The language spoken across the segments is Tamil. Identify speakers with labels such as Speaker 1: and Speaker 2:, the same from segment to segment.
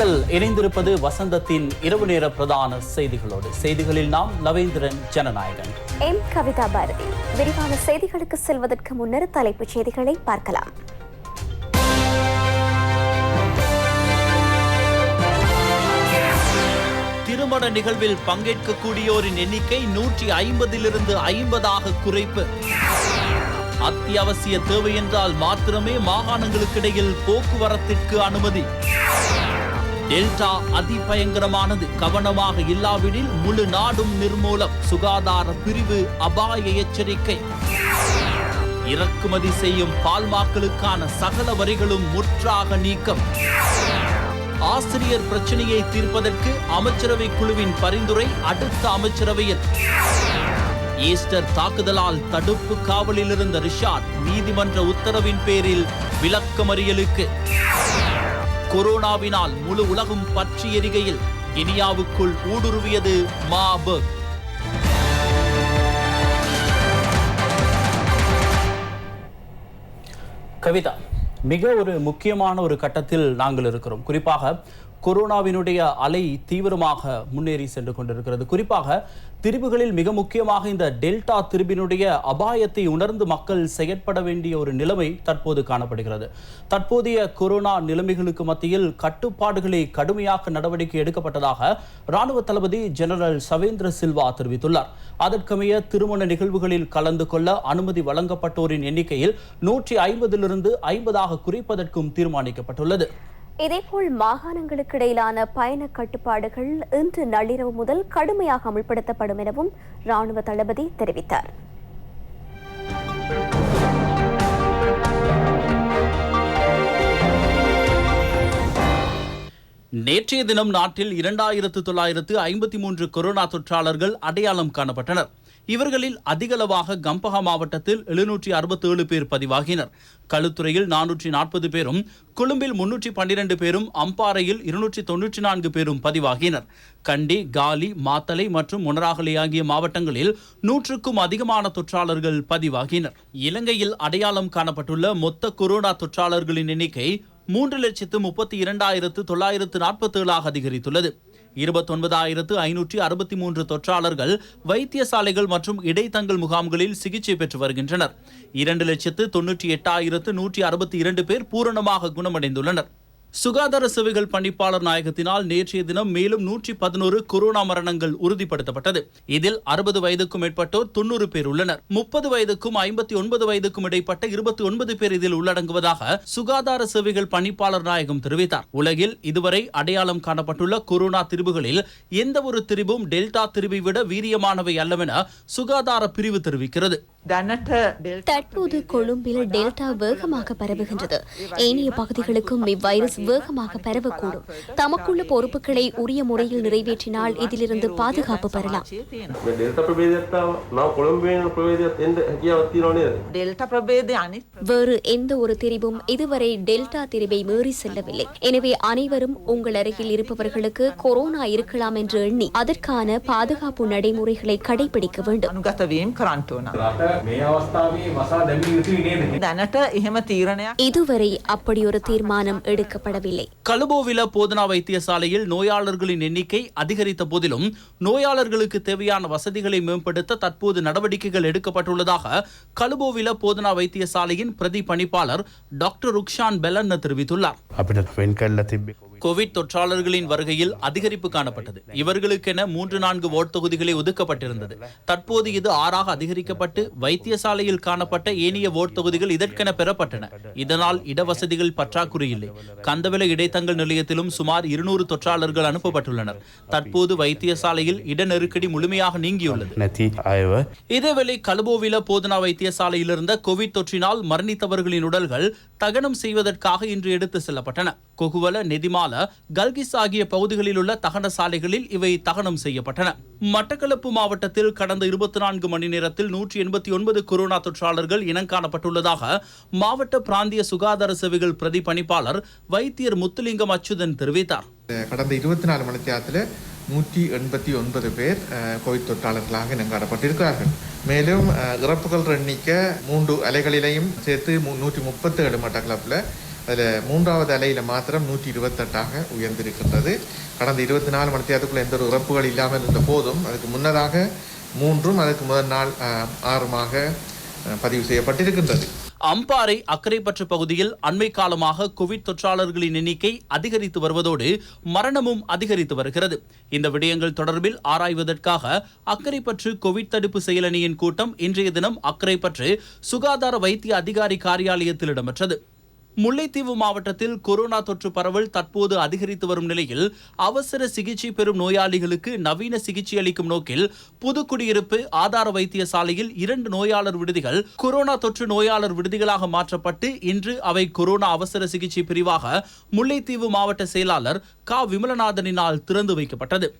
Speaker 1: நீங்கள் இணைந்திருப்பது வசந்தத்தின் இரவு நேர பிரதான செய்திகளோடு. செய்திகளில் நாம் லவேந்திரன் ஜனநாயகன்,
Speaker 2: எம் கவிதா பாரதி. விரிவான செய்திகளுக்கு செல்வதற்கு முன்னர் தலைப்புச் செய்திகளை பார்க்கலாம்.
Speaker 1: திருமண நிகழ்வில் பங்கேற்கக்கூடியோரின் எண்ணிக்கை 150 50 குறைப்பு. அத்தியாவசிய தேவை என்றால் மாத்திரமே மாகாணங்களுக்கிடையில் போக்குவரத்திற்கு அனுமதி. டெல்டா அதிபயங்கரமானது, கவனமாக இல்லாவிடில் முழு நாடும் நிர்மூலம். சுகாதார பிரிவு அபாய எச்சரிக்கை. இறக்குமதி செய்யும் பால்மாக்களுக்கான சகல வரிகளும் முற்றாக நீக்கம். ஆசிரியர் பிரச்சனையை தீர்ப்பதற்கு அமைச்சரவை குழுவின் பரிந்துரை அடுத்த அமைச்சரவையில். ஈஸ்டர் தாக்குதலால் தடுப்பு காவலில் இருந்த ரிஷாட் நீதிமன்ற உத்தரவின் பேரில் விளக்கமறியலுக்கு. கொரோனாவினால் முழு உலகம் பற்றி எரிகையில் கினியாவுக்குள் ஊடுருவியது மாபர்க். கவிதா, மிக ஒரு முக்கியமான ஒரு கட்டத்தில் நாங்கள் இருக்கிறோம். குறிப்பாக கொரோனாவினுடைய அலை தீவிரமாக முன்னேறி சென்று கொண்டிருக்கிறது. குறிப்பாக திரிபுகளில் மிக முக்கியமாக இந்த டெல்டா திரிபினுடைய அபாயத்தை உணர்ந்து மக்கள் செயற்பட வேண்டிய ஒரு நிலைமை தற்போது காணப்படுகிறது. தற்போதைய கொரோனா நிலைமைகளுக்கு மத்தியில் கட்டுப்பாடுகளை கடுமையாக்க நடவடிக்கை எடுக்கப்பட்டதாக ராணுவ தளபதி ஜெனரல் சவேந்திர சில்வா தெரிவித்துள்ளார். அதற்கமைய திருமண நிகழ்வுகளில் கலந்து கொள்ள அனுமதி வழங்கப்பட்டோரின் எண்ணிக்கையில் 150 50 குறைப்பதற்கும் தீர்மானிக்கப்பட்டுள்ளது.
Speaker 2: இதேபோல் மாகாணங்களுக்கு இடையிலான பயண கட்டுப்பாடுகள் இன்று நள்ளிரவு முதல் கடுமையாக அமல்படுத்தப்படும் எனவும் ராணுவ தளபதி தெரிவித்தார்.
Speaker 1: நேற்றைய தினம் நாட்டில் 2953 கொரோனா தொற்றாளர்கள் அடையாளம் காணப்பட்டனர். இவர்களில் அதிகளவாக கம்பஹா மாவட்டத்தில் 767 பேர் பதிவாகினர். களுத்துறையில் 440 பேரும், கொழும்பில் 312 பேரும், அம்பாறையில் 294 பேரும் பதிவாகினர். கண்டி, காலி, மாத்தளை மற்றும் மொனராகலை ஆகிய மாவட்டங்களில் 100க்கும் அதிகமான தொற்றாளர்கள் பதிவாகினர். இலங்கையில் அடையாளம் காணப்பட்டுள்ள மொத்த கொரோனா தொற்றாளர்களின் எண்ணிக்கை 3,32,947 அதிகரித்துள்ளது. 29,563 தொற்றாளர்கள் வைத்தியசாலைகள் மற்றும் இடைத்தங்கல் முகாம்களில் சிகிச்சை பெற்று வருகின்றனர். 2,98,162 பேர் பூரணமாக குணமடைந்துள்ளனர். சுகாதார சேவைகள் பணிப்பாளர் நாயகத்தினால் நேற்றைய தினம் மேலும் 111 கொரோனா மரணங்கள் உறுதிப்படுத்தப்பட்டது. இதில் 60 வயதுக்கும் மேற்பட்டோர் 90 பேர் உள்ளனர். 30 வயதுக்கும் 59 வயதுக்கும் இடைப்பட்ட 29 பேர் இதில் உள்ளடங்குவதாக சுகாதார சேவைகள் பணிப்பாளர் நாயகம் தெரிவித்தார். உலகில் இதுவரை அடையாளம் காணப்பட்டுள்ள கொரோனா திரிபுகளில் எந்த ஒரு திரிபும் டெல்டா திரிபை விட வீரியமானவை அல்லவென சுகாதார பிரிவு தெரிவிக்கிறது.
Speaker 2: தற்போது கொழும்பில் டெல்டா வேகமாக பரவுகின்றது. ஏனைய பகுதிகளுக்கும் இவ்வைரஸ் வேகமாக பரவக்கூடும். தமக்குள்ள பொறுப்புகளை உரிய முறையில் நிறைவேற்றினால் இதிலிருந்து பாதுகாப்பு பெறலாம். வேறு எந்த ஒரு திரிவும் இதுவரை டெல்டா திரிவை மீறி செல்லவில்லை. எனவே அனைவரும் உங்கள் அருகில் இருப்பவர்களுக்கு கொரோனா இருக்கலாம் என்று எண்ணி அதற்கான பாதுகாப்பு நடைமுறைகளை கடைபிடிக்க வேண்டும். இதுவரை அப்படி ஒரு தீர்மானம் எடுக்கப்படவில்லை.
Speaker 1: கலுபோவில போதனா வைத்தியசாலையில் நோயாளர்களின் எண்ணிக்கை அதிகரித்த போதிலும் நோயாளர்களுக்கு தேவையான வசதிகளை மேம்படுத்த தற்போது நடவடிக்கைகள் எடுக்கப்பட்டுள்ளதாக கலுபோவில போதனா வைத்தியசாலையின் பிரதி பணிப்பாளர் டாக்டர் ருக்ஷான் பெலன் தெரிவித்துள்ளார். கோவிட் தொற்றாளர்களின் வருகையில் அதிகரிப்பு காணப்பட்டது. இவர்களுக்கென 3-4 வார்டு தொகுதிகளை ஒதுக்கப்பட்டிருந்தது. தற்போது இது 6 அதிகரிக்கப்பட்டு வைத்தியசாலையில் காணப்பட்ட ஏனைய வார்டு தொகுதிகள் இதற்கென பெறப்பட்டன. இதனால் இடவசதிகள் பற்றாக்குறை இல்லை. கந்தவெல இடைத்தங்கல் நிலையத்திலும் சுமார் 200 தொற்றாளர்கள் அனுப்பப்பட்டுள்ளனர். தற்போது வைத்தியசாலையில் இட நெருக்கடி முழுமையாக நீங்கியுள்ளது. இதேவேளை கலுபோவில போதனா வைத்தியசாலையில் இருந்த கோவிட் தொற்றினால் மரணித்தவர்களின் உடல்கள் தகனம் செய்வதற்காக இன்று எடுத்து செல்லப்பட்டன. கொகுவல, நெதிமால, கல்கிஸ் ஆகிய பகுதிகளில் உள்ள தகன சாலைகளில் இவை தகனம் செய்யப்பட்டன. மட்டக்களப்பு மாவட்டத்தில் கடந்த 24 மணி நேரத்தில் 189 கொரோனா தொற்றாளர்கள் இனங்காணப்பட்டுள்ளதாக மாவட்ட பிராந்திய சுகாதார சேவைகள் பிரதி பணிப்பாளர் வைத்தியர் முத்துலிங்கம் அச்சுதன் தெரிவித்தார்.
Speaker 3: கடந்த 24 மணி நேரத்தில் 189 பேர் கோவிட் தொற்றாளர்களாக இனங்காணப்பட்டிருக்கிறார்கள். மேலும் இறப்புகள் எண்ணிக்கை 3 அலைகளிலையும் சேர்த்து 137 மட்டக்களப்பில் அதில் மூன்றாவது அலையில் மாத்திரம் 128 உயர்ந்திருக்கின்றது. கடந்த 24 மணி நேரத்துக்குள்ள எந்த ஒரு இறப்புகள் இல்லாமல் இருந்த போதும் அதுக்கு முன்னதாக 3 அதுக்கு முதல் நாள் 6 பதிவு செய்யப்பட்டிருக்கின்றது.
Speaker 1: அம்பாறை அக்கரைப்பற்று பகுதியில் அண்மை காலமாக கோவிட் தொற்றாளர்களின் எண்ணிக்கை அதிகரித்து வருவதோடு மரணமும் அதிகரித்து வருகிறது. இந்த விடயங்கள் தொடர்பில் ஆராய்வதற்காக அக்கரைப்பற்று கோவிட் தடுப்பு செயலணியின் கூட்டம் இன்றைய தினம் அக்கரைப்பற்று சுகாதார வைத்திய அதிகாரி காரியாலயத்தில் இடம்பெற்றது. முல்லைத்தீவு மாவட்டத்தில் கொரோனா தொற்று பரவல் தற்போது அதிகரித்து வரும் நிலையில் அவசர சிகிச்சை பெறும் நோயாளிகளுக்கு நவீன சிகிச்சை அளிக்கும் நோக்கில் புதுக்குடியிருப்பு ஆதார வைத்தியசாலையில் 2 நோயாளர் விடுதிகள் கொரோனா தொற்று நோயாளர் விடுதிகளாக மாற்றப்பட்டு இன்று அவை கொரோனா அவசர சிகிச்சை பிரிவாக முல்லைத்தீவு மாவட்ட செயலாளர் க விமலநாதனினால் திறந்து வைக்கப்பட்டது.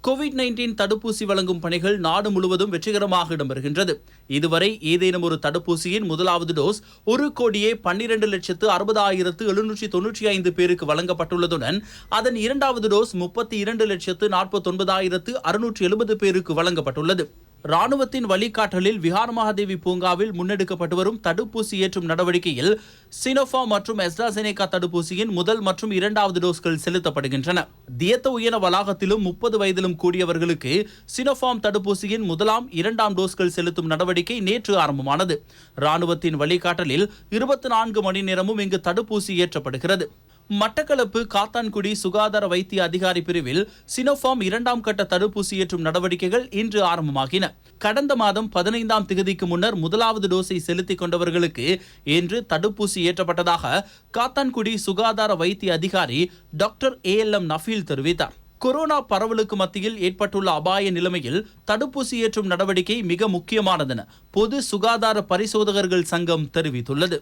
Speaker 1: கோவிட்-19 தடுப்பூசி வழங்கும் பணிகள் நாடு முழுவதும் வெற்றிகரமாக இடம்பெறுகின்றது. இதுவரை ஏதேனும் ஒரு தடுப்பூசியின் முதலாவது டோஸ் 1,12,60,795 பேருக்கு வழங்கப்பட்டுள்ளதுடன் அதன் இரண்டாவது டோஸ் 32,49,670 பேருக்கு வழங்கப்பட்டுள்ளது. ராணுவத்தின் வழிகாட்டலில் விஹார் மகாதேவி பூங்காவில் முன்னெடுக்கப்பட்டு வரும் தடுப்பூசி ஏற்றும் நடவடிக்கையில் சினோஃபார்ம் மற்றும் அஸ்ட்ராசெனேகா தடுப்பூசியின் முதல் மற்றும் இரண்டாவது டோஸ்கள் செலுத்தப்படுகின்றன. தியத்த உயன வளாகத்திலும் 30 வயதிலும் கூடியவர்களுக்கு சினோஃபார்ம் தடுப்பூசியின் முதலாம் 2ஆம் டோஸ்கள் செலுத்தும் நடவடிக்கை நேற்று ஆரம்பமானது. ராணுவத்தின் வழிகாட்டலில் 24 மணி நேரமும் இங்கு தடுப்பூசி ஏற்றப்படுகிறது. மட்டக்களப்பு காத்தான்குடி சுகாதார வைத்திய அதிகாரி பிரிவில் சினோஃபார்ம் 2ஆம் கட்ட தடுப்பூசி ஏற்றும் நடவடிக்கைகள் இன்று ஆரம்பமாகின. கடந்த மாதம் 15ஆம் திகதிக்கு முன்னர் முதலாவது டோஸை செலுத்திக் கொண்டவர்களுக்கு இன்று தடுப்பூசி ஏற்றப்பட்டதாக காத்தான்குடி சுகாதார வைத்திய அதிகாரி டாக்டர் ALM நஃபீல் தெரிவித்தார். கொரோனா பரவலுக்கு மத்தியில் ஏற்பட்டுள்ள அபாய நிலைமையில் தடுப்பூசி ஏற்றும் நடவடிக்கை மிக முக்கியமானதென பொது சுகாதார பரிசோதகர்கள் சங்கம் தெரிவித்துள்ளது.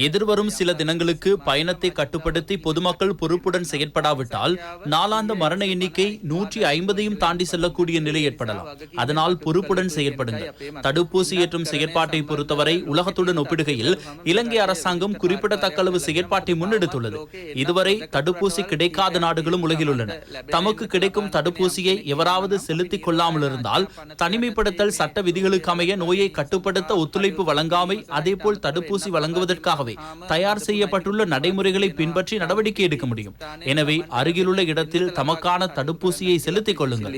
Speaker 1: எதிர்வரும் சில தினங்களுக்கு பயணத்தை கட்டுப்படுத்தி பொதுமக்கள் பொறுப்புடன் செயற்படாவிட்டால் நாளாந்த மரண எண்ணிக்கை 150ஐயும் தாண்டி செல்லக்கூடிய நிலை ஏற்படலாம். அதனால் பொறுப்புடன் செயற்படுங்கள். தடுப்பூசி ஏற்றும் செயற்பாட்டை பொறுத்தவரை உலகத்துடன் ஒப்பிடுகையில் இலங்கை அரசாங்கம் குறிப்பிடத்தக்க அளவு செயற்பாட்டை முன்னெடுத்துள்ளது. இதுவரை தடுப்பூசி கிடைக்காத நாடுகளும் உலகில் உள்ளன. தமக்கு கிடைக்கும் தடுப்பூசியை எவராவது செலுத்திக் கொள்ளாமல் இருந்தால் தனிமைப்படுத்தல் சட்ட விதிகளுக்கு அமைய நோயை கட்டுப்படுத்த ஒத்துழைப்பு வழங்காமை, அதேபோல் தடுப்பூசி வழங்குவதற்காகவே தயார் செய்யப்பட்டுள்ள நடைமுறைகளை பின்பற்றி நடவடிக்கை எடுக்க முடியும். எனவே அருகிலுள்ள இடத்தில் தமக்கான தடுப்பூசியை செலுத்திக் கொள்ளுங்கள்.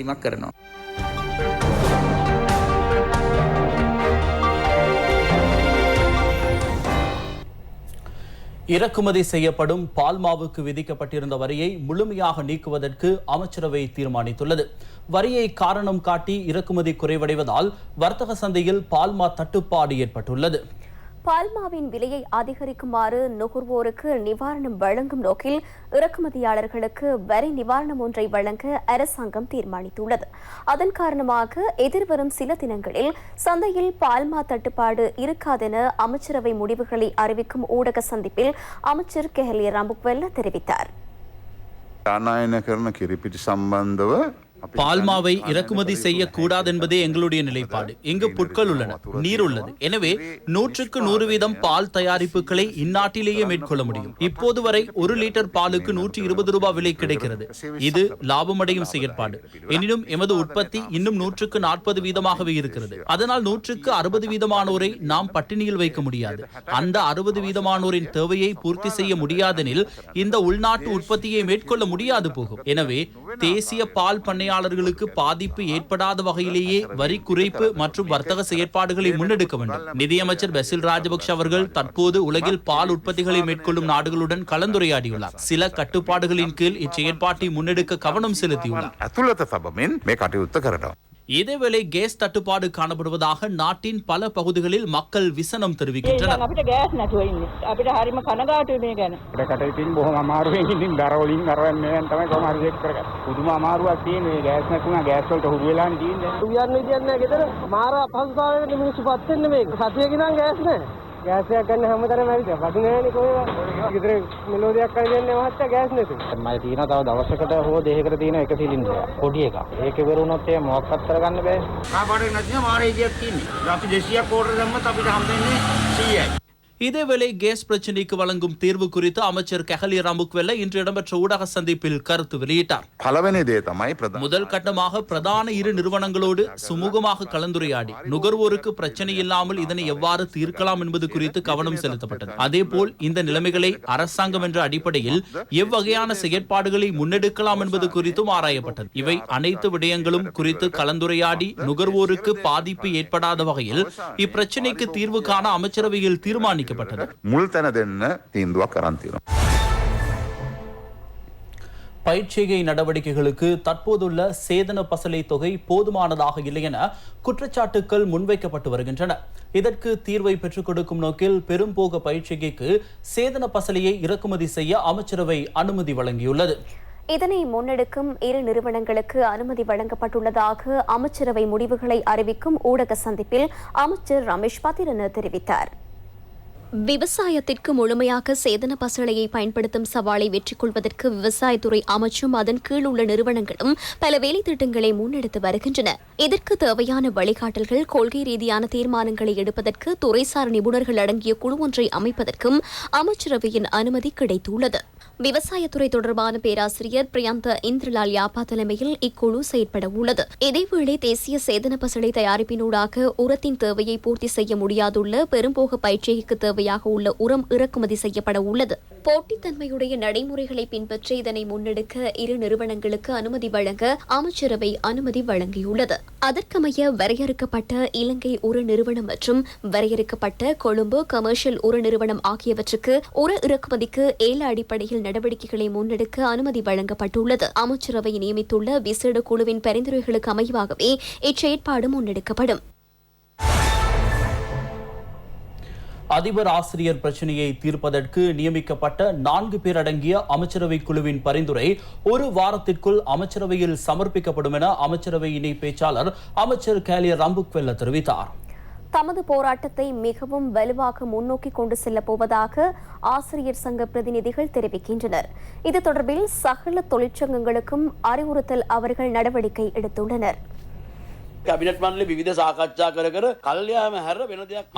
Speaker 1: இறக்குமதி செய்யப்படும் பால்மாவுக்கு விதிக்கப்பட்டிருந்த வரியை முழுமையாக நீக்குவதற்கு அமைச்சரவை தீர்மானித்துள்ளது. வரியை காரணம் காட்டி இறக்குமதி குறைவடைவதால் வர்த்தக சந்தையில் பால்மா தட்டுப்பாடு ஏற்பட்டுள்ளது.
Speaker 2: பால்மாவின் விலையை அதிகரிக்குமாறு நுகர்வோருக்கு நிவாரணம் வழங்கும் நோக்கில் இறக்குமதியாளர்களுக்கு வரி நிவாரணம் ஒன்றை வழங்க அரசாங்கம் தீர்மானித்துள்ளது. அதன் காரணமாக எதிர்வரும் சில தினங்களில் சந்தையில் பால்மா தட்டுப்பாடு இருக்காதென அமைச்சரவை முடிவுகளை அறிவிக்கும் ஊடக சந்திப்பில் அமைச்சர் கெஹலிய ரம்புக்வெல்ல தெரிவித்தார்.
Speaker 1: பால்மாவை இறக்குமதி செய்யக்கூடாது என்பதே எங்களுடைய நிலைப்பாடு. இங்கு புட்கள் உள்ளன, நீர் உள்ளது. எனவே 100% பால் தயாரிப்புகளை இந்நாட்டிலேயே மேற்கொள்ள முடியும். இப்போது வரை 1 லிட்டர் பாலுக்கு 120 ரூபாய் விலை கிடைக்கிறது. இது லாபமடையும் செயற்பாடு. எனினும் எமது உற்பத்தி இன்னும் 140% இருக்கிறது. அதனால் 160% நாம் பட்டினியில் வைக்க முடியாது. அந்த 60% தேவையை பூர்த்தி செய்ய முடியாதெனில் இந்த உள்நாட்டு உற்பத்தியை மேற்கொள்ள முடியாது போகும். எனவே தேசிய பால் பண்ணையாளர்களுக்கு பாதிப்பு ஏற்படாத வகையிலேயே வரி குறைப்பு மற்றும் வர்த்தக செயற்பாடுகளை முன்னெடுக்க வேண்டும். நிதியமைச்சர் பெசில் ராஜபக்ஷ அவர்கள் தற்போது உலகில் பால் உற்பத்திகளை மேற்கொள்ளும் நாடுகளுடன் கலந்துரையாடியுள்ளார். சில கட்டுப்பாடுகளின் கீழ் இச்செயற்பாட்டை முன்னெடுக்க கவனம் செலுத்தியுள்ளார். இதேவேளை கேஸ் தட்டுப்பாடு காணப்படுவதாக நாட்டின் பல பகுதிகளில் மக்கள் விசனம் தெரிவிக்கின்றனர்.
Speaker 4: ගෑසයක් ගන්න හැමතරම ඇවිත් වදිනෑනේ කොහෙවත්. ගෙදර මෙලෝඩියක් කරගෙන යන්නේ මහත්තයා ගෑස් නැතුව. මම තියෙනවා තව දවසකට හෝ දෙකකට තියෙන එක සිලින්ඩරයක්. පොඩි එකක්. ඒක ඉවර වුණොත් ඒ මොකක්වත් කරගන්න බෑ. කාපාඩේ නැතිනම් මාරේ ඉදියක් තියෙන්නේ. අපි 200ක් ඕඩර් දැම්මත් අපිට හම්බෙන්නේ 100යි.
Speaker 1: இதேவேளை கேஸ் பிரச்சினைக்கு வழங்கும் தீர்வு குறித்து அமைச்சர் கெஹலி ரம்புக்வெல்ல இன்று இடம்பெற்ற ஊடக சந்திப்பில் கருத்து வெளியிட்டார். முதல் கட்டமாக பிரதான இரு நிறுவனங்களோடு சுமூகமாக கலந்துரையாடி நுகர்வோருக்கு பிரச்சனை இல்லாமல் இதனை எவ்வாறு தீர்க்கலாம் என்பது குறித்து கவனம் செலுத்தப்பட்டது. அதேபோல் இந்த நிலைமைகளை அரசாங்கம் என்ற அடிப்படையில் எவ்வகையான செயற்பாடுகளை முன்னெடுக்கலாம் என்பது குறித்தும் ஆராயப்பட்டது. இவை அனைத்து விடயங்களும் குறித்து கலந்துரையாடி நுகர்வோருக்கு பாதிப்பு ஏற்படாத வகையில் இப்பிரச்சினைக்கு தீர்வு காண அமைச்சரவையில் தீர்மானிக்கப்பட்டது. பயிர்ச்செய்கை நடவடிக்கைகளுக்கு தற்போதுள்ள சேதன பசலை தொகை போதுமானதாக இல்லை என குற்றச்சாட்டுக்கள் முன்வைக்கப்பட்டு வருகின்றன. இதற்கு தீர்வை பெற்றுக் கொடுக்கும் நோக்கில் பெரும்போக பயிர்ச்செய்கைக்கு சேதன பசலையை இறக்குமதி செய்ய அமைச்சரவை அனுமதி வழங்கியுள்ளது.
Speaker 2: இதனை முன்னெடுக்கும் இரு நிறுவனங்களுக்கு அனுமதி வழங்கப்பட்டுள்ளதாக அமைச்சரவை முடிவுகளை அறிவிக்கும் ஊடக சந்திப்பில் அமைச்சர் ரமேஷ் பத்திரன தெரிவித்தார். விவசாயத்திற்கு முழுமையாக சேதன பசளையை பயன்படுத்தும் சவாலை வெற்றி கொள்வதற்கு விவசாயத்துறை அமைச்சும் அதன் கீழ் உள்ள நிறுவனங்களும் பல வேலை திட்டங்களை முன்னெடுத்து வருகின்றன. இதற்கு தேவையான வழிகாட்டல்கள், கொள்கை ரீதியான தீர்மானங்களை எடுப்பதற்கு துறைசார் நிபுணர்கள் அடங்கிய குழு ஒன்றை அமைப்பதற்கும் அமைச்சரவையின் அனுமதி கிடைத்துள்ளது. விவசாயத்துறை தொடர்பான பேராசிரியர் பிரியந்த இந்திரலால் யாப்பா தலைமையில் இக்குழு செயற்பட உள்ளது. இதேவேளை தேசிய சேதன பசளை தயாரிப்பினூடாக உரத்தின் தேவையை பூர்த்தி செய்ய முடியாதுள்ள பெரும்போக பயிற்சிக்கு தேவையாக உள்ள உரம் இறக்குமதி செய்யப்பட உள்ளது. போட்டித்தன்மையுடைய நடைமுறைகளை பின்பற்றி இதனை முன்னெடுக்க இரு நிறுவனங்களுக்கு அனுமதி வழங்க அமைச்சரவை அனுமதி வழங்கியுள்ளது. அதற்கமைய வரையறுக்கப்பட்ட இலங்கை உர நிறுவனம் மற்றும் வரையறுக்கப்பட்ட கொழும்பு கமர்ஷியல் உர நிறுவனம் ஆகியவற்றுக்கு உர இறக்குமதிக்கு ஏல அடிப்படையில் நடவடிக்கைகளை முன்னெடுக்க அனுமதி வழங்கப்பட்டுள்ளது. அமைச்சரவை நியமித்துள்ள விசேட குழுவின் பரிந்துரைகளுக்கு அமைவாகவே இச்செயற்பாடு முன்னெடுக்கப்படும்.
Speaker 1: அதிபர் ஆசிரியர் பிரச்சனையை தீர்ப்பதற்கு நியமிக்கப்பட்ட 4 பேர் அடங்கிய அமைச்சரவை குழுவின் பரிந்துரை ஒரு வாரத்திற்குள் அமைச்சரவையில் சமர்ப்பிக்கப்படும் என அமைச்சரவை இணை பேச்சாளர் அமைச்சர் கெஹலி ரம்புக்வெல்ல தெரிவித்தார்.
Speaker 2: தமது போராட்டத்தை மிகவும் வலுவாக முன்னோக்கி கொண்டு செல்லப் போவதாக ஆசிரியர் சங்க பிரதிநிதிகள் தெரிவிக்கின்றனர். இது தொடர்பில் சகல தொழிற்சங்கங்களுக்கும் அறிவுறுத்தல் அவர்கள் நடவடிக்கை எடுத்துள்ளனர்.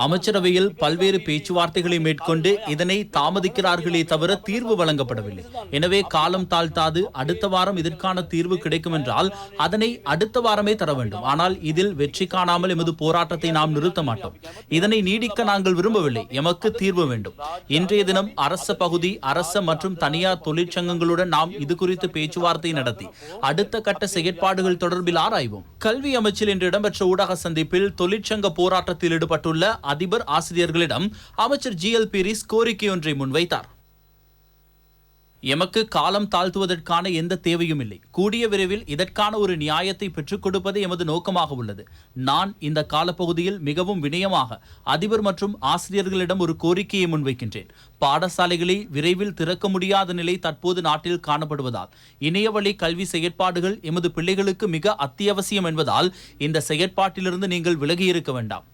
Speaker 1: அமைச்சரவையில் பல்வேறு பேச்சுவார்த்தைகளை மேற்கொண்டு இதனை தாமதிக்கிறார்களே தவிர தீர்வு வழங்கப்படவில்லை. எனவே காலம் தாழ்த்தாது அடுத்த வாரம் இதற்கான தீர்வு கிடைக்கும் என்றால் அதனை அடுத்த வாரமே தர வேண்டும். ஆனால் இதில் வெற்றி காணாமல் எமது போராட்டத்தை நாம் நிறுத்த மாட்டோம். இதனை நீடிக்க நாங்கள் விரும்பவில்லை. எமக்கு தீர்வு வேண்டும். இன்றைய தினம் அரச பகுதி, அரச மற்றும் தனியார் தொழிற்சங்கங்களுடன் நாம் இது குறித்து பேச்சுவார்த்தை நடத்தி அடுத்த கட்ட செயற்பாடுகள் தொடர்பில் ஆராய்வோம். கல்வி அமைச்சில் இன்று இடம்பெற்ற ஊடக சந்திப்பில் தொழிற்சங்க போராட்டத்தில் ஈடுபட்டுள்ள அதிபர் ஆசிரியர்களிடம் அமைச்சர் GL பீரிஸ் கோரிக்கை ஒன்றை முன்வைத்தார். எமக்கு காலம் தாழ்த்துவதற்கான எந்த தேவையும் இல்லை. கூடிய விரைவில் இதற்கான ஒரு நியாயத்தை பெற்றுக் கொடுப்பதே எமது நோக்கமாக உள்ளது. நான் இந்த காலப்பகுதியில் மிகவும் வினயமாக அதிபர் மற்றும் ஆசிரியர்களிடம் ஒரு கோரிக்கையை முன்வைக்கின்றேன். பாடசாலைகளை விரைவில் திறக்க முடியாத நிலை தற்போது நாட்டில் காணப்படுவதால் இணையவழி கல்வி செயற்பாடுகள் எமது பிள்ளைகளுக்கு மிக அத்தியாவசியம் என்பதால் இந்த செயற்பாட்டிலிருந்து நீங்கள் விலகியிருக்க வேண்டாம்.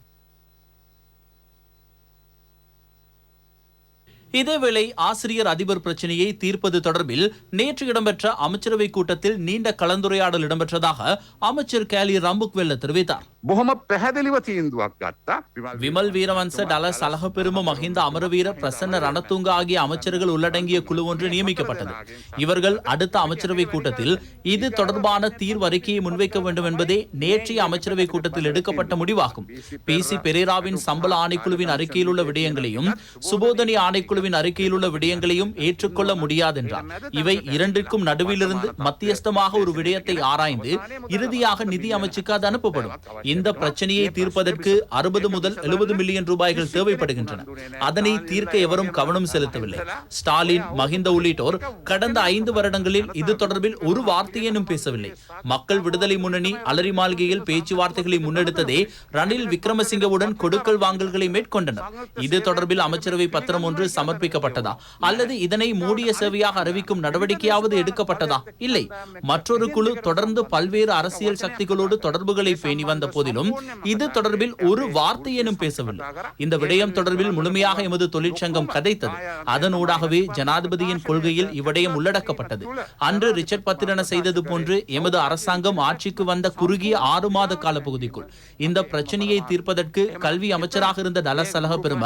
Speaker 1: இதேவேளை ஆசிரியர் அதிபர் பிரச்சனையை தீர்ப்பது தொடர்பில் நேற்று இடம்பெற்ற அமைச்சரவை கூட்டத்தில் நீண்ட கலந்துரையாடல் இடம்பெற்றதாக அமைச்சர் கெஹலி ரம்புக்வெல்ல தெரிவித்தார். விமல் வீரவன்ச, டல சலகப்பெரும, மஹிந்த அமரவீர, பிரசன்ன ரணதுங்க ஆகிய அமைச்சர்கள் உள்ளடங்கிய குழு ஒன்று நியமிக்கப்பட்டது. இவர்கள் அடுத்த அமைச்சரவை கூட்டத்தில் இது தொடர்பான தீர்வு அறிக்கையை முன்வைக்க வேண்டும் என்பதே நேற்றைய அமைச்சரவை கூட்டத்தில் எடுக்கப்பட்ட முடிவாகும். PC பெரேராவின் சம்பள ஆணைக்குழுவின் அறிக்கையில் உள்ள விடயங்களையும் சுபோதனி ஆணைக்குழுவின் அறிக்கையில் உள்ள விடயங்களையும் ஏற்றுக்கொள்ள முடியாதென்றார். இவை இரண்டிற்கும் நடுவிலிருந்து மத்தியஸ்தமாக ஒரு விடயத்தை ஆராய்ந்து இறுதியாக நிதி அமைச்சுக்கு அது அனுப்பப்படும். இந்த பிரச்சனையை தீர்ப்பதற்கு 60 முதல் 70 மில்லியன் ரூபாய்கள் தேவைப்படுகின்றன. அதனை தீர்க்க எவரும் கவனம் செலுத்தவில்லை. ஸ்டாலின், மஹிந்த உள்ளிட்டோர் கடந்த 5 வருடங்களில் இது தொடர்பில் ஒரு வார்த்தையேனும் பேசவில்லை. மக்கள் விடுதலை முன்னணி அலரி மாளிகையில் பேச்சுவார்த்தைகளை முன்னெடுத்ததே ரணில் விக்ரமசிங்கவுடன் கொடுக்கல் வாங்கல்களை மேற்கொண்டனர். இது தொடர்பில் அமைச்சரவை பத்திரம் ஒன்று சமர்ப்பிக்கப்பட்டதா அல்லது இதனை மூடிய சேவையாக அறிவிக்கும் நடவடிக்கையாவது எடுக்கப்பட்டதா? இல்லை. மற்றொரு குழு தொடர்ந்து பல்வேறு அரசியல் சக்திகளோடு தொடர்புகளை பேணி வந்த போதிலும் இது தொடர்பில் ஒரு வார்த்தையேனும் பேசவில்லை. இந்த விடயம் தொடர்பில் முழுமையாக எமது தொழிற்சங்கம் கதைத்தது. அதனூடாகவே ஜனாதிபதியின் கொள்கையில் இவ்விடயம் உள்ளடக்கப்பட்டது. அன்று ரிச்சர்ட் பத்திரன செய்தது போன்று எமது அரசாங்கம் ஆட்சிக்கு வந்த குறுகிய 6 மாத காலப்பகுதிக்குள் இந்த பிரச்சனையை தீர்ப்பதற்கு கல்வி அமைச்சராக இருந்த டலஸ் பெரும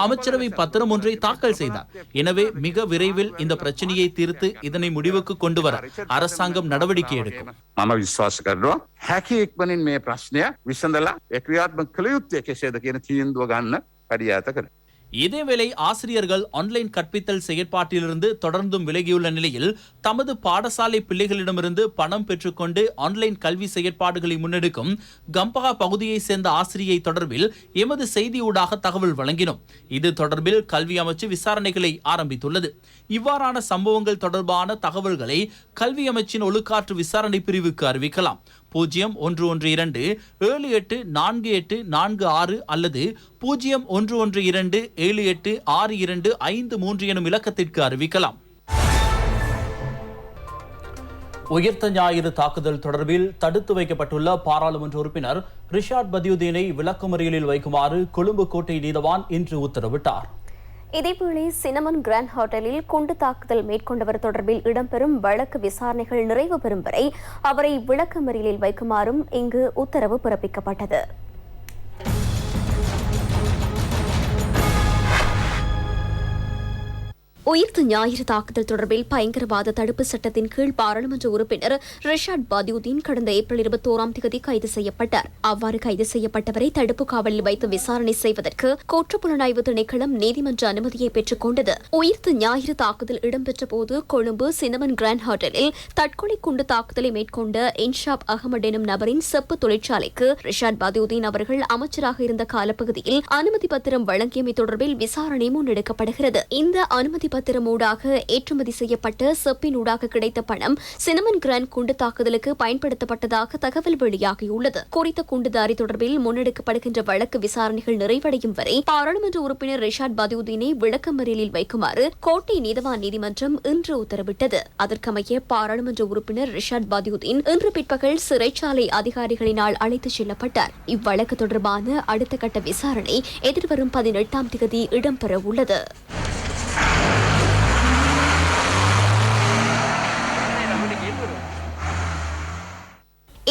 Speaker 1: அமைச்சரவை பத்திரம் ஒன்றை தாக்கல் செய்தார். எனவே மிக விரைவில் இந்த பிரச்சனையை தீர்த்து இதனை முடிவுக்கு கொண்டு வர அரசாங்கம் நடவடிக்கை எடுக்கும்.
Speaker 5: මම විශ්වාස කරනවා හැකි ඉක්මනින් මේ ප්‍රශ්නය විසඳලා ඒ ක්‍රියාත්මක කළ යුත්තේ කෙසේද කියන තීන්දුව ගන්න කඩියාත කරනවා.
Speaker 1: இதேவேளை ஆசிரியர்கள் ஆன்லைன் கற்பித்தல் செயற்பாட்டிலிருந்து தொடர்ந்தும் விலகியுள்ள நிலையில் தமது பாடசாலை பிள்ளைகளிடமிருந்து பணம் பெற்றுக்கொண்டு ஆன்லைன் கல்வி செயற்பாடுகளை முன்னெடுக்கும் கம்பகா பகுதியை சேர்ந்த ஆசிரியை தொடர்பில் எமது செய்தியூடாக தகவல் வழங்கினோம். இது தொடர்பில் கல்வி அமைச்சு விசாரணைகளை ஆரம்பித்துள்ளது. இவ்வாறான சம்பவங்கள் தொடர்பான தகவல்களை கல்வி அமைச்சின் ஒழுக்காற்று விசாரணை பிரிவுக்கு அறிவிக்கலாம். 0112784846 அல்லது 011278625253 எனும் இலக்கத்திற்கு அறிவிக்கலாம். உயிர்த்த ஞாயிறு தாக்குதல் தொடர்பில் தடுத்து வைக்கப்பட்டுள்ள பாராளுமன்ற உறுப்பினர் ரிஷாட் பதியுதீனை விளக்கமறியலில் வைக்குமாறு கொழும்பு கோட்டை நீதவான் இன்று உத்தரவிட்டார்.
Speaker 2: இதேவேளை சினமன் கிராண்ட் ஹோட்டலில் குண்டு தாக்குதல் மேற்கொண்டவர் தொடர்பில் இடம்பெறும் வழக்கு விசாரணைகள் நிறைவு பெறும் வரை அவரை விளக்கமறியலில் வைக்குமாறும் இங்கு உத்தரவு பிறப்பிக்கப்பட்டது. உயிர்த்த ஞாயிறு தாக்குதல் தொடர்பில் பயங்கரவாத தடுப்பு சட்டத்தின் கீழ் பாராளுமன்ற உறுப்பினர் ரிஷாட் பதியுதீன் கடந்த ஏப்ரல் 21ஆம் தேதி கைது செய்யப்பட்டார். அவ்வாறு கைது செய்யப்பட்டவரை தடுப்பு காவலில் வைத்து விசாரணை செய்வதற்கு குற்றப்புலனாய்வு திணைக்களம் நீதிமன்ற அனுமதியை பெற்றுக் கொண்டது. உயிர்த்த ஞாயிறு தாக்குதல் இடம்பெற்ற போது கொழும்பு சினமன் கிராண்ட் ஹோட்டலில் தற்கொலை குண்டு தாக்குதலை மேற்கொண்ட இன்ஷாப் அகமது எனும் நபரின் செப்பு தொழிற்சாலைக்கு ரிஷாட் பதியுதீன் அவர்கள் அமைச்சராக இருந்த காலப்பகுதியில் அனுமதி பத்திரம் வழங்கியமை தொடர்பில் விசாரணை முன்னெடுக்கப்படுகிறது. இந்த அனுமதி பத்திரம் ஊடாக ஏற்றுமதி செய்யப்பட்ட செப்பினூடாக கிடைத்த பணம் சினமன் கிராண்ட் குண்டு தாக்குதலுக்கு பயன்படுத்தப்பட்டதாக தகவல் வெளியாகியுள்ளது. குறித்த குண்டுதாரி தொடர்பில் முன்னெடுக்கப்படுகின்ற வழக்கு விசாரணைகள் நிறைவடையும் வரை பாராளுமன்ற உறுப்பினர் ரிஷாட் பதியுதீனை விளக்கமறியலில் வைக்குமாறு கோட்டை நீதவான் நீதிமன்றம் இன்று உத்தரவிட்டது. அதற்கமைய பாராளுமன்ற உறுப்பினர் ரிஷாட் பதியுதீன் இன்று பிற்பகல் சிறைச்சாலை அதிகாரிகளினால் அழைத்துச் செல்லப்பட்டார். இவ்வழக்கு தொடர்பான அடுத்த கட்ட விசாரணை எதிர்வரும் 18ஆம் தேதி இடம்பெற உள்ளது.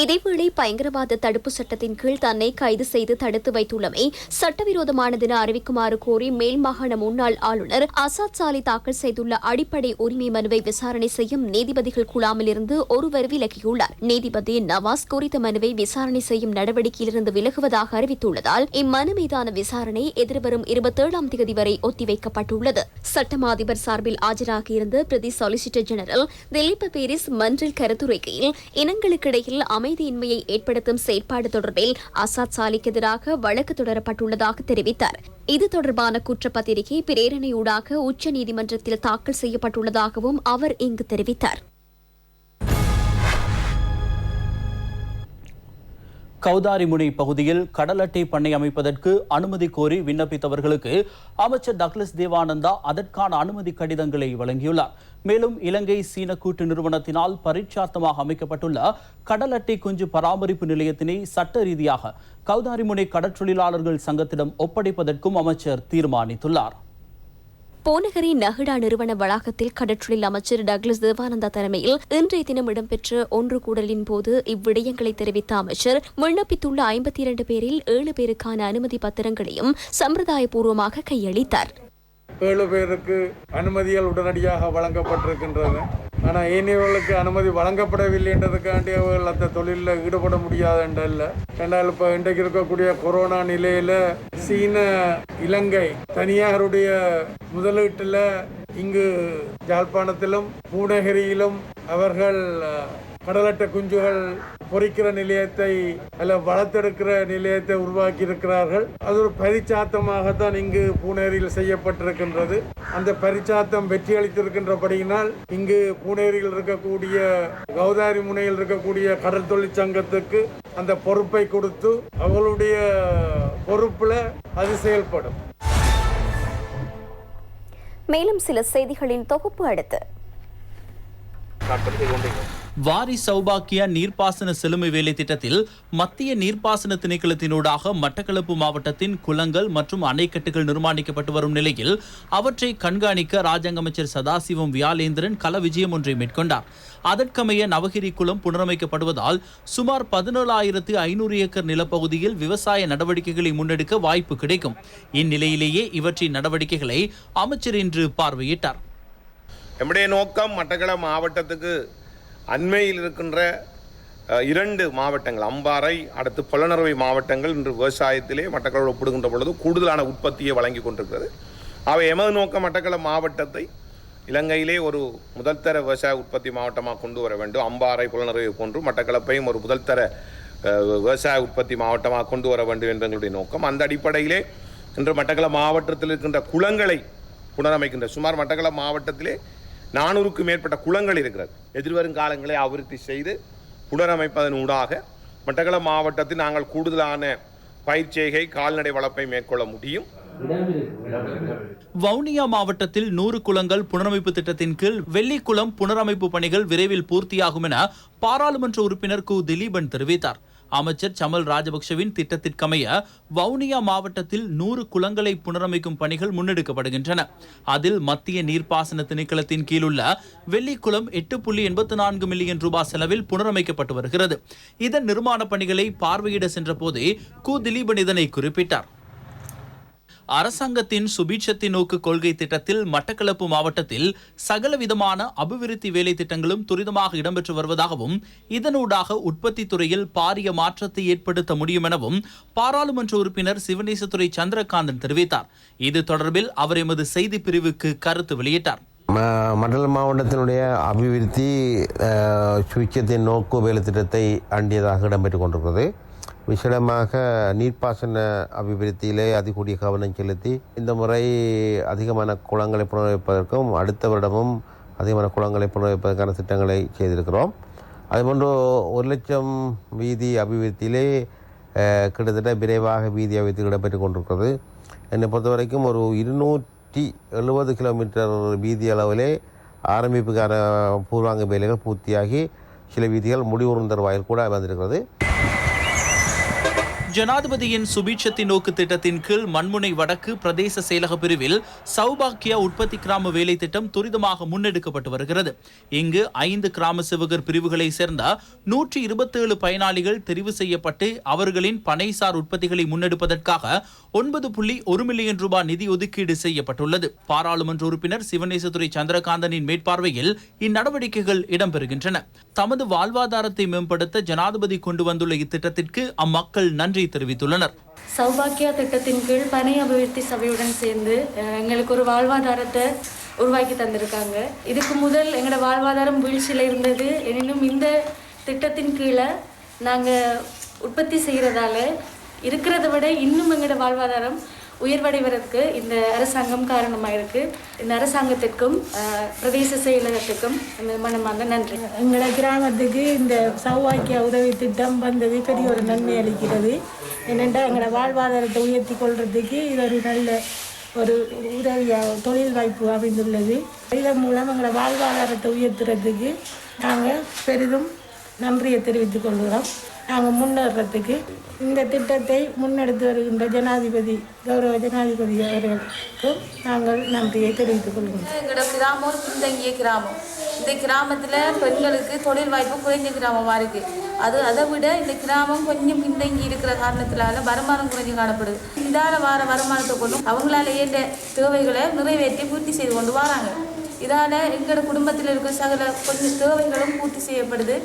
Speaker 2: இதேவேளை பயங்கரவாத தடுப்பு சட்டத்தின் கீழ் தன்னை கைது செய்து தடுத்து வைத்துள்ளமை சட்டவிரோதமானதென அறிவிக்குமாறு கோரி மேல் மாகாண முன்னாள் ஆளுநர் அசாத் சாலி தாக்கல் செய்துள்ள அடிப்படை உரிமை மனுவை விசாரணை செய்யும் நீதிபதிகள் குழாமில் இருந்து ஒருவர் விலகியுள்ளார். நீதிபதி நவாஸ் குறித்த மனுவை விசாரணை செய்யும் நடவடிக்கையிலிருந்து விலகுவதாக அறிவித்துள்ளதால் இம்மனு மீதான விசாரணை எதிர்வரும் 27ஆம் தேதி வரை ஒத்திவைக்கப்பட்டுள்ளது. சட்டமா அதிபர் சார்பில் ஆஜராகியிருந்த பிரதி சொலிசிட்டர் ஜெனரல் திலீப் பீரிஸ் மன்றில் கருத்துரைக்கையில் இனங்களுக்கிடையில் அமைதியின்மையை ஏற்படுத்தும் செயற்பாடு தொடர்பில் அசாத் சாலிக்கு எதிராக வழக்கு தொடரப்பட்டுள்ளதாக தெரிவித்தார். இது தொடர்பான குற்றப்பத்திரிகை பிரேரணையூடாக உச்ச நீதிமன்றத்தில் தாக்கல் செய்யப்பட்டுள்ளதாகவும் அவர் இங்கு தெரிவித்தார்.
Speaker 1: கௌதாரிமுனை பகுதியில் கடல் அட்டை பண்ணை அமைப்பதற்கு அனுமதி கோரி விண்ணப்பித்தவர்களுக்கு அமைச்சர் டக்ளஸ் தேவானந்தா அதற்கான அனுமதி கடிதங்களை வழங்கியுள்ளார். மேலும் இலங்கை சீன கூட்டு நிறுவனத்தினால் பரீட்சார்த்தமாக அமைக்கப்பட்டுள்ள கடல் அட்டை குஞ்சு பராமரிப்பு நிலையத்தினை சட்ட ரீதியாக கௌதாரிமுனை கடற்றொழிலாளர்கள் சங்கத்திடம் ஒப்படைப்பதற்கும் அமைச்சர் தீர்மானித்துள்ளார்.
Speaker 2: போனகரி நஹிடா நிறுவன வளாகத்தில் கடற்றொழில் அமைச்சர் டக்ளஸ் தேவானந்தா தலைமையில் இன்றைய தினம் இடம்பெற்ற ஒன்று கூடலின் போது இவ்விடயங்களை தெரிவித்த அமைச்சர் விண்ணப்பித்துள்ள 52 பேரில் 7 பேருக்கான அனுமதி பத்திரங்களையும் சம்பிரதாயபூர்வமாக கையளித்தார்.
Speaker 6: 7 பேருக்கு அனுமதிகள் உடனடியாக வழங்கப்பட்டிருக்கின்றது. ஆனால் ஏனையவர்களுக்கு அனுமதி வழங்கப்படவில்லை என்றதுக்காண்டி அவர்கள் அந்த தொழிலில் ஈடுபட முடியாது என்றல்ல. ரெண்டாவது இப்போ இன்றைக்கு இருக்கக்கூடிய கொரோனா நிலையில் சீன இலங்கை தனியாருடைய முதலீட்டில் இங்கு யாழ்ப்பாணத்திலும் பூனகிரியிலும் அவர்கள் கடலட்டை குஞ்சுகள் பொறிக்கிற நிலையத்தை அல்ல வளர்த்தெடுக்கிற நிலையத்தை உருவாக்கி இருக்கிறார்கள். அது ஒரு பரிச்சாத்தமாகத்தான் இங்கு பூனேரியில் செய்யப்பட்டிருக்கின்றது. அந்த பரிச்சாத்தம் வெற்றி அளித்திருக்கின்றபடியினால் இங்கு பூனேரியில் இருக்கக்கூடிய கௌதாரி முனையில் இருக்கக்கூடிய கடல் தொழிற்சங்கத்துக்கு அந்த பொறுப்பை கொடுத்து அவர்களுடைய பொறுப்புல அது செயல்படும்.
Speaker 2: மேலும் சில செய்திகளின் தொகுப்பு அடுத்து.
Speaker 1: வாரி சௌபாக்கியா நீர்ப்பாசன செழுமை வேலை திட்டத்தில் மத்திய நீர்ப்பாசன திணைக்களத்தினூடாக மட்டக்களப்பு மாவட்டத்தின் குளங்கள் மற்றும் அணைக்கட்டுகள் நிர்மாணிக்கப்பட்டு வரும் நிலையில் அவற்றை கண்காணிக்க ராஜாங்க அமைச்சர் சதாசிவம் வியாலேந்திரன் கள விஜயம் ஒன்றை மேற்கொண்டார். அதற்கமைய நவகிரி குளம் புனரமைக்கப்படுவதால் சுமார் 17,500 ஏக்கர் நிலப்பகுதியில் விவசாய நடவடிக்கைகளை முன்னெடுக்க வாய்ப்பு கிடைக்கும். இந்நிலையிலேயே இவற்றின் நடவடிக்கைகளை அமைச்சர் இன்று பார்வையிட்டார்.
Speaker 7: நம்முடைய நோக்கம் மட்டக்களப்பு மாவட்டத்துக்கு அண்மையில் இருக்கின்ற 2 மாவட்டங்கள் அம்பாறை அடுத்து பொலனறுவை மாவட்டங்கள் இன்று விவசாயத்திலே மட்டக்களப்பு ஒப்பிடுகின்ற பொழுது கூடுதலான உற்பத்தியை வழங்கி கொண்டிருக்கிறது. அவை எமது நோக்கம் மட்டக்களப்பு மாவட்டத்தை இலங்கையிலே ஒரு முதல்தர விவசாய உற்பத்தி மாவட்டமாக கொண்டு வர வேண்டும். அம்பாறை புலனறுவை போன்று மட்டக்களப்பையும் ஒரு முதல்தர விவசாய உற்பத்தி மாவட்டமாக கொண்டு வர வேண்டும் என்ற எங்களுடைய நோக்கம். அந்த அடிப்படையிலே இன்று மட்டக்களப்பு மாவட்டத்தில் இருக்கின்ற குளங்களை புனரமைக்கின்ற சுமார் மட்டக்களப்பு மாவட்டத்திலே 400க்கும் மேற்பட்ட குளங்கள் இருக்கிறது. எதிர்வரும் காலங்களை அபிவிருத்தி செய்து புனரமைப்பதன் ஊடாக மட்டக்களப்பு மாவட்டத்தில் நாங்கள் கூடுதலான பயிர்ச்செய்கை கால்நடை வளர்ப்பை மேற்கொள்ள முடியும்.
Speaker 1: வவுனியா மாவட்டத்தில் 100 குளங்கள் புனரமைப்பு திட்டத்தின் கீழ் வெள்ளிக்குளம் புனரமைப்பு பணிகள் விரைவில் பூர்த்தியாகும் என பாராளுமன்ற உறுப்பினர் கு திலீபன் தெரிவித்தார். அமைச்சர் சமல் ராஜபக்சவின் திட்டத்திற்கமைய வவுனியா மாவட்டத்தில் 100 குளங்களை புனரமைக்கும் பணிகள் முன்னெடுக்கப்படுகின்றன. அதில் மத்திய நீர்ப்பாசன திணைக்களத்தின் கீழுள்ள வெள்ளிக்குளம் 8.84 மில்லியன் ரூபாய் செலவில் புனரமைக்கப்பட்டு வருகிறது. இதன் நிர்மாண பணிகளை பார்வையிட சென்ற போதே கு திலீபன் இதனை குறிப்பிட்டார். அரசாங்கத்தின் சுபீட்சத்தை நோக்கு கொள்கை திட்டத்தில் மட்டக்களப்பு மாவட்டத்தில் சகலவிதமான அபிவிருத்தி வேலை திட்டங்களும் துரிதமாக இடம்பெற்று வருவதாகவும் இதனூடாக உற்பத்தி துறையில் பாரிய மாற்றத்தை ஏற்படுத்த முடியும் எனவும் பாராளுமன்ற உறுப்பினர் சிவனேசத்துறை சந்திரகாந்தன் தெரிவித்தார். இது தொடர்பில் அவர் எமது செய்தி பிரிவுக்கு கருத்து வெளியிட்டார்.
Speaker 8: மண்டல மாவட்டத்தினுடைய அபிவிருத்தி சுவிட்சத்தின் நோக்கு வேலை திட்டத்தை அண்டியதாக இடம்பெற்றுக் கொண்டிருக்கிறது. விசேடமாக நீர்ப்பாசன அபிவிருத்தியிலே அதிகூடிய கவனம் செலுத்தி இந்த முறை அதிகமான குளங்களை புனரமைப்பதற்கும் அடுத்த வருடமும் அதிகமான குளங்களை புனரமைப்பதற்கான திட்டங்களை செய்திருக்கிறோம். அதுபோன்று 1,00,000 வீதி அபிவிருத்தியிலே கிட்டத்தட்ட விரைவாக வீதி அபிவிருத்தி இடம்பெற்றுக் கொண்டிருக்கிறது. என்னை பொறுத்த வரைக்கும் ஒரு 270 கிலோமீட்டர் வீதி அளவிலே ஆரம்பிப்புக்கான பூர்வாங்க வேலைகள் பூர்த்தியாகி சில வீதிகள் முடிவுறும் தருவாயில் கூட வந்திருக்கிறது.
Speaker 1: ஜனாதிபதியின் சுபீட்சத்தின் நோக்கு திட்டத்தின் கீழ் மண்முனை வடக்கு பிரதேச செயலக பிரிவில் சௌபாக்கியா உற்பத்தி கிராம வேலை திட்டம் துரிதமாக முன்னெடுக்கப்பட்டு வருகிறது. இங்கு 5 கிராம சேவகர் பிரிவுகளை சேர்ந்த 127 பயனாளிகள் தெரிவு செய்யப்பட்டு அவர்களின் பனைசார் உற்பத்திகளை முன்னெடுப்பதற்காக 9.1 மில்லியன் ரூபாய் நிதி ஒதுக்கீடு செய்யப்பட்டுள்ளது. பாராளுமன்ற உறுப்பினர் சிவனேசத்துறை சந்திரகாந்தனின் மேற்பார்வையில் இந்நடவடிக்கைகள் இடம்பெறுகின்றன. தமது வாழ்வாதாரத்தை மேம்படுத்த ஜனாதிபதி கொண்டு வந்துள்ள இத்திட்டத்திற்கு அம்மக்கள் நன்றி தெரிவித்துள்ளனர்.
Speaker 9: சௌபாக்கியா திட்டத்தின் கீழ் பனை அபிவிருத்தி சபையுடன் சேர்ந்து எங்களுக்கு ஒரு வாழ்வாதாரத்தை உருவாக்கி தந்திருக்காங்க. இதுக்கு முதல் எங்களோட வாழ்வாதாரம் வீழ்ச்சியில் இருந்தது. எனினும் இந்த திட்டத்தின் கீழே நாங்கள் உற்பத்தி செய்கிறதால இருக்கிறத விட இன்னும் எங்களோட வாழ்வாதாரம் உயர்வடைவதற்கு இந்த அரசாங்கம் காரணமாக இருக்கு. இந்த அரசாங்கத்திற்கும் பிரதேச செயலகத்துக்கும் மனமார்ந்த நன்றி.
Speaker 10: எங்களோட கிராமத்துக்கு இந்த சௌபாக்கியா உதவி திட்டம் வந்தது பெரிய ஒரு நன்மை அளிக்கிறது. என்னென்றால் எங்களோட வாழ்வாதாரத்தை உயர்த்தி கொள்றதுக்கு இது ஒரு நல்ல ஒரு உதவியாக தொழில் வாய்ப்பு அமைந்துள்ளது. இதன் மூலம் எங்களோட வாழ்வாதாரத்தை உயர்த்துறதுக்கு நாங்கள் பெரிதும் நன்றியை தெரிவித்துக் கொள்கிறோம். நாங்கள் முன்னேறத்துக்கு இந்த திட்டத்தை முன்னெடுத்து வருகின்ற ஜனாதிபதி கௌரவ ஜனாதிபதி அவர்களுக்கும் நாங்கள் நன்றியை தெரிவித்துக் கொள்கிறோம்.
Speaker 9: எங்களோட கிராமம் ஒரு பின்தங்கிய கிராமம். இந்த கிராமத்தில் பெண்களுக்கு தொழில் வாய்ப்பு குறைஞ்ச கிராமமாக இருக்குது. அதை விட இந்த கிராமம் கொஞ்சம் பின்தங்கி இருக்கிற காரணத்தினால வருமானம் குறைஞ்சு காணப்படுது. இதால் வர வருமானத்தை கொண்டும் அவங்களால ஏற்ற தேவைகளை நிறைவேற்றி பூர்த்தி செய்து கொண்டு வராங்க. இதால் எங்களோட குடும்பத்தில் இருக்கிற சகல கொஞ்சம் தேவைகளும் பூர்த்தி செய்யப்படுது.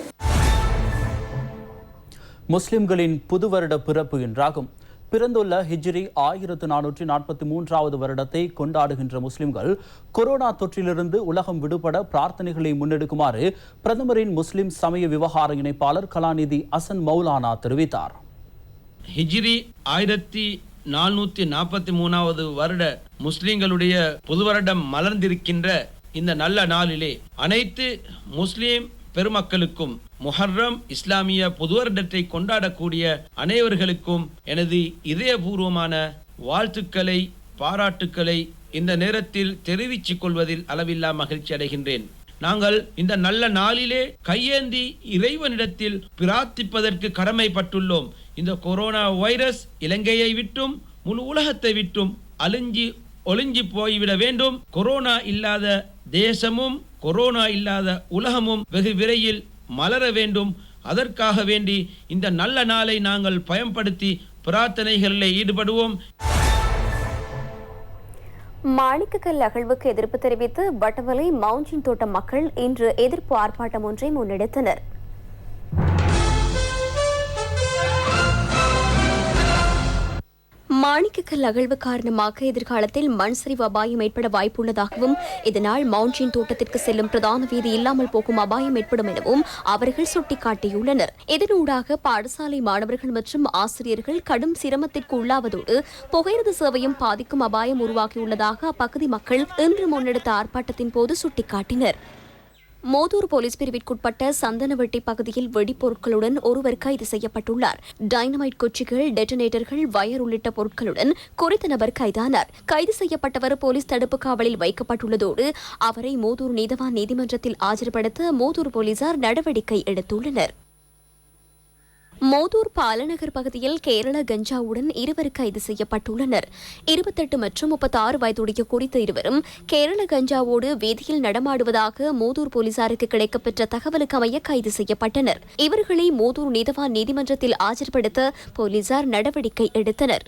Speaker 1: முஸ்லிம்களின் புது வருட பிறப்பு என்றாகும். பிறந்துள்ள ஹிஜ்ரி 1443வது வருடத்தை கொண்டாடுகின்ற முஸ்லிம்கள் கொரோனா தொற்றிலிருந்து உலகம் விடுபட பிரார்த்தனைகளை முன்னெடுக்குமாறு பிரதமரின் முஸ்லிம் சமய விவகார இணைப்பாளர் கலாநிதி அசன் மௌலானா தெரிவித்தார்.
Speaker 11: ஹிஜ்ரி 1443வது வருட முஸ்லிம்களுடைய புது வருடம் மலர்ந்திருக்கின்ற இந்த நல்ல நாளிலே அனைத்து முஸ்லிம் பெருமக்களுக்கும் முஹர்ரம் இஸ்லாமிய புது வருடத்தை கொண்டாடக்கூடிய அனைவர்களுக்கும் எனது இதயபூர்வமான வாழ்த்துக்களை பாராட்டுக்களை இந்த நேரத்தில் தெரிவித்துக் கொள்வதில் அளவில்லா மகிழ்ச்சி அடைகின்றேன். நாங்கள் இந்த நல்ல நாளிலே கையேந்தி இறைவனிடத்தில் பிரார்த்திப்பதற்கு கடமைப்பட்டுள்ளோம். இந்த கொரோனா வைரஸ் இலங்கையை விட்டும் முழு உலகத்தை விட்டும் ஒளிஞ்சி போய்விட வேண்டும். கொரோனா இல்லாத தேசமும் கொரோனா இல்லாத உலகமும் வெகு விரைவில் மலர வேண்டும். அதற்காக வேண்டி இந்த நல்ல நாளை நாங்கள் பயன்படுத்தி பிரார்த்தனைகளில் ஈடுபடுவோம்.
Speaker 2: மாணிக்கக்கல் அகழ்வுக்கு எதிர்ப்பு தெரிவித்து வட்டவலை மவுண்டின் தோட்ட மக்கள் இன்று எதிர்ப்பு ஆர்ப்பாட்டம் ஒன்றை முன்னெடுத்தனர். மாணிக்கக்கல் அகழ்வு காரணமாக எதிர்காலத்தில் மண் சரிவு அபாயம் ஏற்பட வாய்ப்புள்ளதாகவும் இதனால் மவுண்டின் தோட்டத்திற்கு செல்லும் பிரதான வீதி இல்லாமல் போகும் அபாயம் ஏற்படும் எனவும் அவர்கள் சுட்டிக்காட்டியுள்ளனர். இதனூடாக பாடசாலை மாணவர்கள் மற்றும் ஆசிரியர்கள் கடும் சிரமத்திற்கு உள்ளாவதோடு புகையிரத சேவையும் பாதிக்கும் அபாயம் உருவாகியுள்ளதாக அப்பகுதி மக்கள் இன்று முன்னெடுத்த ஆர்ப்பாட்டத்தின் போது சுட்டிக்காட்டினர். மோதூர் போலீஸ் பிரிவிற்குட்பட்ட சந்தனவெட்டி பகுதியில் வெடிப்பொருட்களுடன் ஒருவர் கைது செய்யப்பட்டுள்ளார். டைனமைட் குச்சிகள், டெட்டனேட்டர்கள், வயர் உள்ளிட்ட பொருட்களுடன் குறித்த நபர் கைதானார். கைது செய்யப்பட்டவர் போலீஸ் தடுப்பு காவலில் வைக்கப்பட்டுள்ளதோடு அவரை மோதூர் நீதவான் நீதிமன்றத்தில் ஆஜர்படுத்த மோதூர் போலீசார் நடவடிக்கை எடுத்துள்ளனர். மோதூர் பாலநகர் பகுதியில் கேரள கஞ்சாவுடன் இருவர் கைது செய்யப்பட்டுள்ளனர். 28 மற்றும் 36 வயதுடைய குறித்த இருவரும் கேரள கஞ்சாவோடு வீதியில் நடமாடுவதாக மோதூர் போலீசாருக்கு கிடைக்கப்பெற்ற தகவலுக்கு அமைய கைது செய்யப்பட்டனர். இவர்களை மோதூர் நீதவான் நீதிமன்றத்தில் ஆஜர்படுத்த போலீசார் நடவடிக்கை எடுத்தனர்.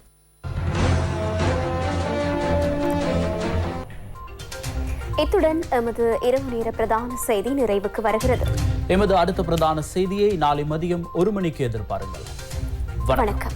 Speaker 2: இத்துடன் எமது இரவு நேர பிரதான செய்தி நிறைவுக்கு வருகிறது.
Speaker 1: எமது அடுத்த பிரதான செய்தியை நாளை மதியம் 1 மணிக்கு எதிர்பாருங்கள். வணக்கம்.